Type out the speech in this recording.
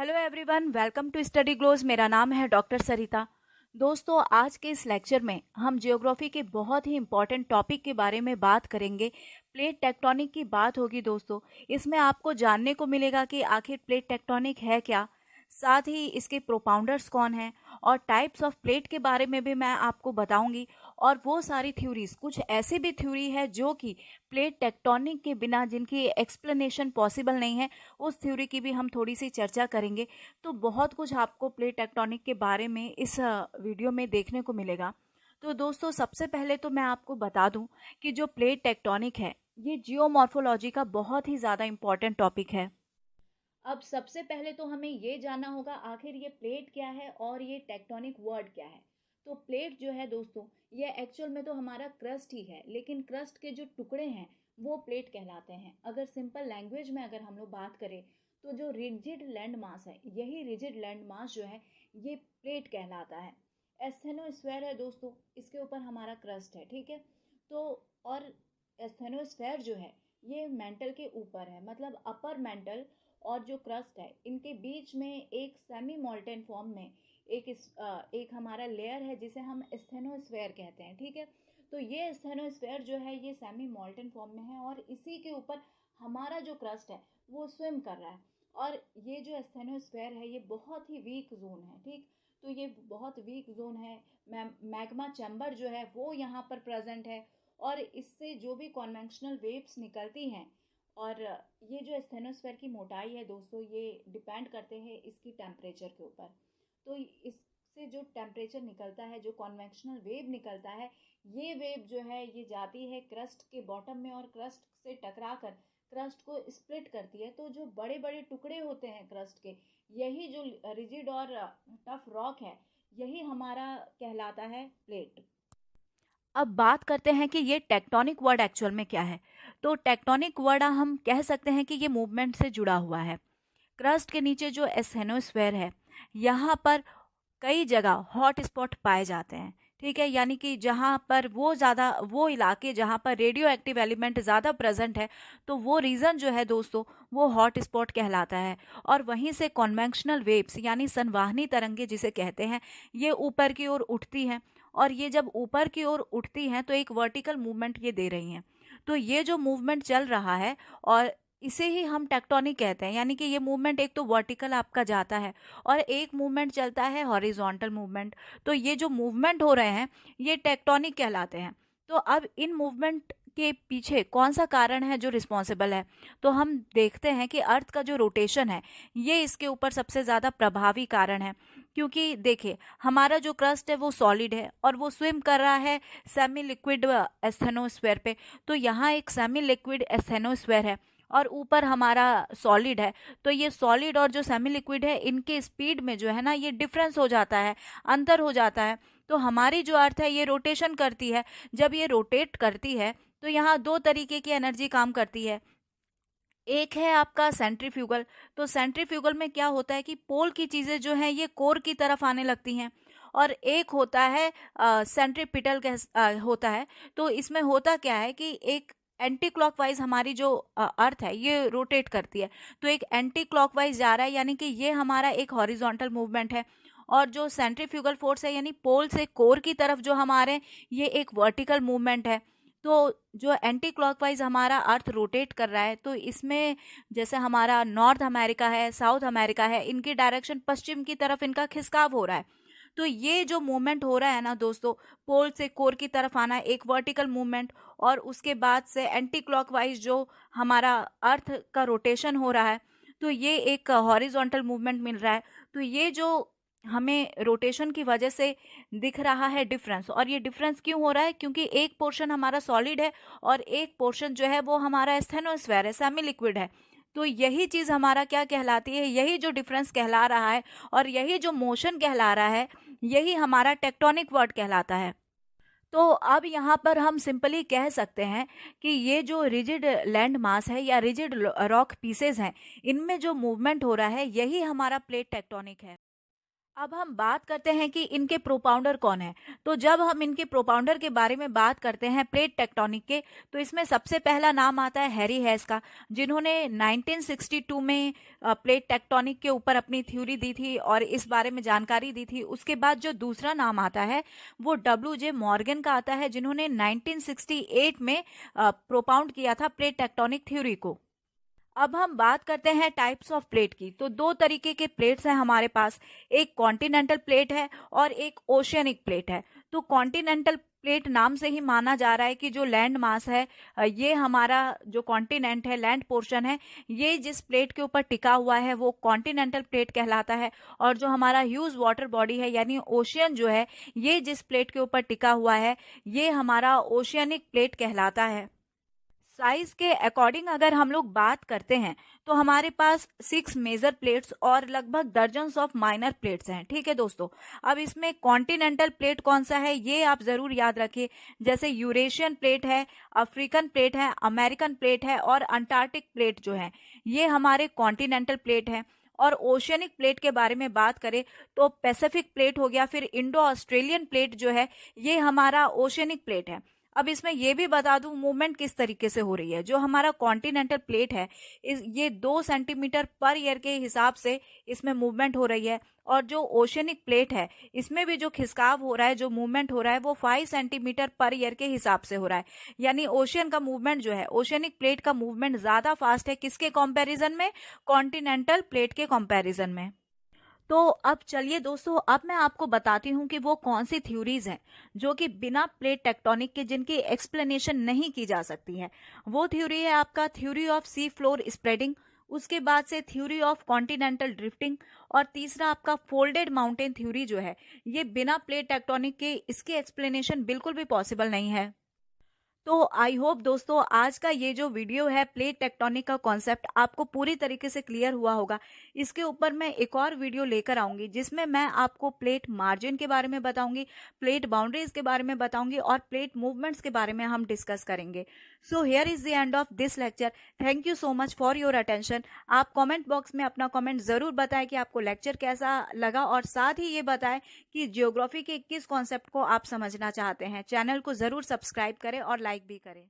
Hello everyone, welcome to study glows. मेरा नाम है डॉक्टर सरिता। दोस्तों, आज के इस लेक्चर में हम ज्योग्राफी के बहुत ही इंपॉर्टेंट टॉपिक के बारे में बात करेंगे। प्लेट टेक्टोनिक की बात होगी दोस्तों। इसमें आपको जानने को मिलेगा कि आखिर प्लेट टेक्टोनिक है क्या, साथ ही इसके प्रोपाउंडर्स कौन हैं और टाइप्स ऑफ प्लेट के बारे में भी मैं आपको बताऊंगी। और वो सारी थ्योरीज, कुछ ऐसी भी थ्योरी है जो कि प्लेट टेक्टोनिक के बिना जिनकी एक्सप्लेनेशन पॉसिबल नहीं है, उस थ्योरी की भी हम थोड़ी सी चर्चा करेंगे। तो बहुत कुछ आपको प्लेट टेक्टोनिक के बारे में इस वीडियो में देखने को मिलेगा। तो दोस्तों, सबसे पहले तो मैं आपको बता दूं कि जो प्लेट टेक्टोनिक है ये जियोमॉर्फोलॉजी का बहुत ही ज़्यादा इम्पॉर्टेंट टॉपिक है। अब सबसे पहले तो हमें ये जानना होगा आखिर ये प्लेट क्या है और ये टेक्टोनिक वर्ड क्या है। तो प्लेट जो है दोस्तों, ये एक्चुअल में तो हमारा क्रस्ट ही है, लेकिन क्रस्ट के जो टुकड़े हैं वो प्लेट कहलाते हैं। अगर सिंपल लैंग्वेज में अगर हम लोग बात करें तो जो रिजिड लैंड मास है, यही रिजिड लैंड मास जो है ये प्लेट कहलाता है। एस्थेनोस्फेयर है दोस्तों, इसके ऊपर हमारा क्रस्ट है, ठीक है। तो और एस्थेनोस्फेयर जो है ये मेंटल के ऊपर है, मतलब अपर मेंटल और जो क्रस्ट है इनके बीच में एक सेमी मोल्टेन फॉर्म में एक हमारा लेयर है जिसे हम स्थेनोस्फेयर कहते हैं, ठीक है। तो ये स्थेनोस्फेयर जो है ये सेमी मोल्टेन फॉर्म में है और इसी के ऊपर हमारा जो क्रस्ट है वो स्विम कर रहा है। और ये जो स्थेनोस्फेयर है ये बहुत ही वीक जोन है, ठीक। तो ये बहुत वीक जोन है। मैग्मा चैम्बर जो है वो यहाँ पर प्रेजेंट है और इससे जो भी कॉन्वेंशनल वेव्स निकलती हैं, और ये जो स्थेनोस्फेयर की मोटाई है दोस्तों ये डिपेंड करते हैं इसकी टेम्परेचर के ऊपर। तो इससे जो टेम्परेचर निकलता है, जो कॉन्वेक्शनल वेव निकलता है, ये वेव जो है ये जाती है क्रस्ट के बॉटम में और क्रस्ट से टकरा कर क्रस्ट को स्प्लिट करती है। तो जो बड़े बड़े टुकड़े होते हैं क्रस्ट के, यही जो रिजिड और टफ रॉक है, यही हमारा कहलाता है प्लेट। अब बात करते हैं कि ये टेक्टोनिक वर्ड एक्चुअल में क्या है। तो टेक्टोनिक वर्ड हम कह सकते हैं कि ये मूवमेंट से जुड़ा हुआ है। क्रस्ट के नीचे जो एस्थेनोस्फेयर है यहाँ पर कई जगह हॉट स्पॉट पाए जाते हैं, ठीक है। यानी कि जहाँ पर वो इलाके जहाँ पर रेडियो एक्टिव एलिमेंट ज़्यादा प्रेजेंट है, तो वो रीजन जो है दोस्तों वो हॉट स्पॉट कहलाता है। और वहीं से कॉन्वेंशनल वेव्स यानी संवाहनी तरंगे जिसे कहते हैं, ये ऊपर की ओर उठती हैं। और ये जब ऊपर की ओर उठती हैं तो एक वर्टिकल मूवमेंट ये दे रही हैं। तो ये जो मूवमेंट चल रहा है और इसे ही हम टेक्टोनिक कहते हैं। यानी कि ये मूवमेंट एक तो वर्टिकल आपका जाता है और एक मूवमेंट चलता है हॉरिजॉन्टल मूवमेंट। तो ये जो मूवमेंट हो रहे हैं ये टेक्टोनिक कहलाते हैं। तो अब इन मूवमेंट के पीछे कौन सा कारण है जो रिस्पॉन्सिबल है, तो हम देखते हैं कि अर्थ का जो रोटेशन है ये इसके ऊपर सबसे ज़्यादा प्रभावी कारण है। क्योंकि देखिए, हमारा जो क्रस्ट है वो सॉलिड है और वो स्विम कर रहा है सेमी लिक्विड एस्थेनोस्फेयर पे। तो यहाँ एक सेमी लिक्विड एस्थेनोस्फेयर है और ऊपर हमारा सॉलिड है। तो ये सॉलिड और जो सेमी लिक्विड है इनके स्पीड में जो है ना ये डिफरेंस हो जाता है, अंतर हो जाता है। तो हमारी जो अर्थ है ये रोटेशन करती है। जब ये रोटेट करती है तो यहाँ दो तरीके की एनर्जी काम करती है। एक है आपका सेंट्रीफ्यूगल। तो सेंट्रीफ्यूगल में क्या होता है कि पोल की चीजें जो हैं ये कोर की तरफ आने लगती हैं। और एक होता है सेंट्रीपिटल होता है। तो इसमें होता क्या है कि एक एंटी क्लॉकवाइज हमारी जो अर्थ है ये रोटेट करती है। तो एक एंटी क्लॉकवाइज जा रहा है, यानी कि ये हमारा एक हॉरिजॉन्टल मूवमेंट है। और जो सेंट्रीफ्यूगल फोर्स है यानी पोल से कोर की तरफ जो हमारे, ये एक वर्टिकल मूवमेंट है। तो जो एंटी क्लॉकवाइज हमारा अर्थ रोटेट कर रहा है, तो इसमें जैसे हमारा नॉर्थ अमेरिका है, साउथ अमेरिका है, इनकी डायरेक्शन पश्चिम की तरफ इनका खिसकाव हो रहा है। तो ये जो मूवमेंट हो रहा है ना दोस्तों, पोल से कोर की तरफ आना, एक वर्टिकल मूवमेंट, और उसके बाद से एंटी क्लॉकवाइज जो हमारा अर्थ का रोटेशन हो रहा है, तो ये एक हॉरिजॉन्टल मूवमेंट मिल रहा है। तो ये जो हमें रोटेशन की वजह से दिख रहा है डिफरेंस, और ये डिफरेंस क्यों हो रहा है, क्योंकि एक पोर्शन हमारा सॉलिड है और एक पोर्शन जो है वो हमारा स्थेनोस्फेयर है, सेमी लिक्विड है। तो यही चीज हमारा क्या कहलाती है, यही जो डिफरेंस कहला रहा है और यही जो मोशन कहला रहा है, यही हमारा टेक्टोनिक वर्ड कहलाता है। तो अब यहाँ पर हम सिंपली कह सकते हैं कि ये जो रिजिड लैंड मास है या रिजिड रॉक पीसेस हैं, इनमें जो मूवमेंट हो रहा है यही हमारा प्लेट टेक्टोनिक है। अब हम बात करते हैं कि इनके प्रोपाउंडर कौन है। तो जब हम इनके प्रोपाउंडर के बारे में बात करते हैं प्लेट टेक्टोनिक के, तो इसमें सबसे पहला नाम आता है हैरी हेस का, जिन्होंने 1962 में प्लेट टेक्टोनिक के ऊपर अपनी थ्योरी दी थी और इस बारे में जानकारी दी थी। उसके बाद जो दूसरा नाम आता है वो डब्ल्यू जे मॉर्गन का आता है, जिन्होंने 1968 में प्रोपाउंड किया था प्लेट टेक्टोनिक थ्योरी को। अब हम बात करते हैं टाइप्स ऑफ प्लेट की। तो दो तरीके के प्लेट्स हैं हमारे पास, एक कॉन्टिनेंटल प्लेट है और एक ओशियनिक प्लेट है। तो कॉन्टिनेंटल प्लेट नाम से ही माना जा रहा है कि जो लैंड मास है, ये हमारा जो कॉन्टिनेंट है, लैंड पोर्शन है, ये जिस प्लेट के ऊपर टिका हुआ है वो कॉन्टिनेंटल प्लेट कहलाता है। और जो हमारा ह्यूज वाटर बॉडी है यानी ओशियन जो है, ये जिस प्लेट के ऊपर टिका हुआ है, ये हमारा ओशियनिक प्लेट कहलाता है। साइज के अकॉर्डिंग अगर हम लोग बात करते हैं तो हमारे पास 6 मेजर प्लेट्स और लगभग दर्जन्स ऑफ माइनर प्लेट्स हैं। ठीक है दोस्तों, अब इसमें कॉन्टिनेंटल प्लेट कौन सा है ये आप जरूर याद रखिए। जैसे यूरेशियन प्लेट है, अफ्रीकन प्लेट है, अमेरिकन प्लेट है और अंटार्कटिक प्लेट जो है, ये हमारे कॉन्टिनेंटल प्लेट है। और ओशियनिक प्लेट के बारे में बात करें तो पैसिफिक प्लेट हो गया, फिर इंडो ऑस्ट्रेलियन प्लेट जो है, ये हमारा ओशियनिक प्लेट है। अब इसमें यह भी बता दूं मूवमेंट किस तरीके से हो रही है। जो हमारा कॉन्टिनेंटल प्लेट है, ये 2 सेंटीमीटर पर ईयर के हिसाब से इसमें मूवमेंट हो रही है। और जो ओशियनिक प्लेट है, इसमें भी जो खिसकाव हो रहा है, जो मूवमेंट हो रहा है, वो 5 सेंटीमीटर पर ईयर के हिसाब से हो रहा है। यानी ओशियन का मूवमेंट जो है, ओशियनिक प्लेट का मूवमेंट ज्यादा फास्ट है किसके कंपैरिजन में? कॉन्टिनेंटल प्लेट के कंपैरिजन में। तो अब चलिए दोस्तों, अब मैं आपको बताती हूँ कि वो कौन सी थ्योरीज हैं जो कि बिना प्लेट टेक्टोनिक के जिनकी एक्सप्लेनेशन नहीं की जा सकती है। वो थ्योरी है आपका theory of sea floor spreading, उसके बाद से थ्योरी ऑफ कॉन्टिनेंटल ड्रिफ्टिंग, और तीसरा आपका फोल्डेड माउंटेन थ्योरी जो है, ये बिना प्लेट टेक्टोनिक के इसकी एक्सप्लेनेशन बिल्कुल भी पॉसिबल नहीं है। तो आई होप दोस्तों आज का ये जो वीडियो है प्लेट टेक्टोनिक का कॉन्सेप्ट आपको पूरी तरीके से क्लियर हुआ होगा। इसके ऊपर मैं एक और वीडियो लेकर आऊंगी जिसमें मैं आपको प्लेट मार्जिन के बारे में बताऊंगी, प्लेट बाउंड्रीज के बारे में बताऊंगी और प्लेट मूवमेंट्स के बारे में हम डिस्कस करेंगे। So here is the end of this lecture. Thank you so much for your attention. आप कॉमेंट बॉक्स में अपना कॉमेंट जरूर बताएं कि आपको लेक्चर कैसा लगा, और साथ ही ये बताएं कि ज्योग्राफी के किस कॉन्सेप्ट को आप समझना चाहते हैं। चैनल को जरूर सब्सक्राइब करें और लाइक भी करें।